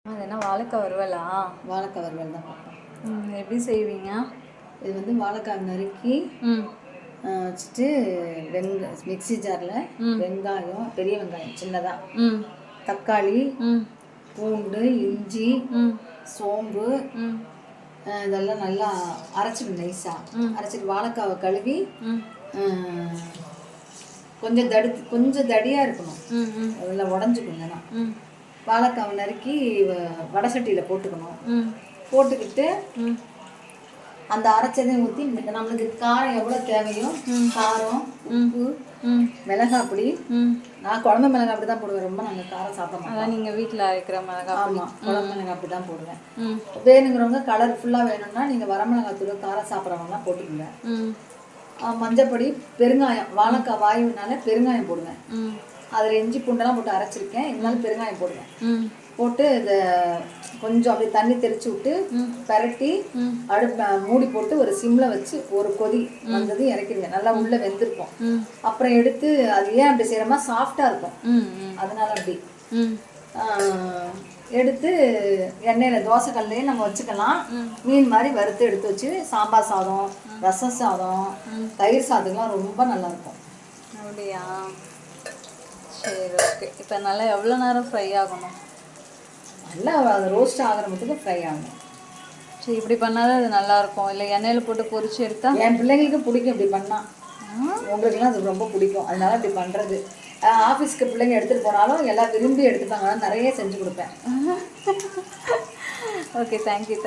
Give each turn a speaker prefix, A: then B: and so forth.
A: அது என்ன வாழைக்காய் வறுவலா?
B: வாழைக்காய் வறுவல் தான் பார்ப்போம்.
A: எப்படி செய்வீங்க?
B: இது வந்து வாழைக்காய் நறுக்கி வச்சுட்டு மிக்ஸி ஜாரில் வெங்காயம், பெரிய வெங்காயம் சின்னதாக, தக்காளி, பூண்டு, இஞ்சி, சோம்பு இதெல்லாம் நல்லா அரைச்சிடும். நைஸாக அரைச்சிட்டு வாழைக்காவை கழுவி கொஞ்சம் தடியாக இருக்கணும், அதில் உடஞ்சிக்கணும்னா வாழைக்காவை நறுக்கி வடை சட்டியில் போட்டுக்கணும். போட்டுக்கிட்டு அந்த அரைச்சதையும் ஊற்றி நம்மளுக்கு காரம் எவ்வளோ தேவையோ, காரம், உப்பு, மிளகாய் பொடி. நான் குழம்பு மிளகாய் அப்படி தான் போடுவேன். ரொம்ப நாங்கள் காரம் சாப்பிட மாட்டோம்.
A: நீங்கள் வீட்டில் அரைக்கிற மிளகாய்?
B: ஆமாம், குழம்பு மிளகாய் அப்படி தான் போடுவேன். வேணுங்கிறவங்க கலர்ஃபுல்லாக வேணும்னா நீங்கள் வரமிளகாய் தூள் காரம் சாப்பிட்றவங்கலாம் போட்டுக்கோங்க. மஞ்சப்பொடி, பெருங்காயம், வாழைக்காய் வாயுனால பெருங்காயம் போடுவேன். அதில் இஞ்சி பூண்டெல்லாம் போட்டு அரைச்சிருக்கேன், இருந்தாலும் பெருங்காயம் போடுவேன். போட்டு இதை கொஞ்சம் அப்படியே தண்ணி தெளிச்சு விட்டு பரட்டி மூடி போட்டு ஒரு சிம்மில் வச்சு ஒரு கொதி வந்தது இறக்கிடுவேன். நல்லா உள்ளே வெந்திருக்கும். அப்புறம் எடுத்து அது ஏன் அப்படி செய்கிறோமா, சாஃப்டாக இருக்கும், அதனால அப்படி எடுத்து எண்ணெயில் தோசைக்கல்லையே நம்ம வச்சுக்கலாம். மீன் மாதிரி வறுத்து எடுத்து வச்சு சாம்பார் சாதம், ரசம் சாதம், தயிர் சாதம்லாம் ரொம்ப நல்லாயிருக்கும்.
A: அப்படியா? சரி, ஓகே. இப்போ நல்லா எவ்வளோ நேரம் ஃப்ரை ஆகணும்?
B: நல்லா அது ரோஸ்ட் ஆகிற மட்டும் ஃப்ரை ஆகணும்.
A: சரி, இப்படி பண்ணாதான் அது நல்லாயிருக்கும். இல்லை எண்ணெயில் போட்டு பொரிச்சு எடுத்தா?
B: என் பிள்ளைங்களுக்கு பிடிக்கும் இப்படி பண்ணால். உங்களுக்குலாம் அது ரொம்ப பிடிக்கும், அதனால இப்படி பண்ணுறது. ஆஃபீஸ்க்கு பிள்ளைங்க எடுத்துகிட்டு போனாலும் எல்லாம் விரும்பி எடுத்துப்பாங்க, நிறைய செஞ்சு கொடுப்பேன்.
A: Okay, thank you.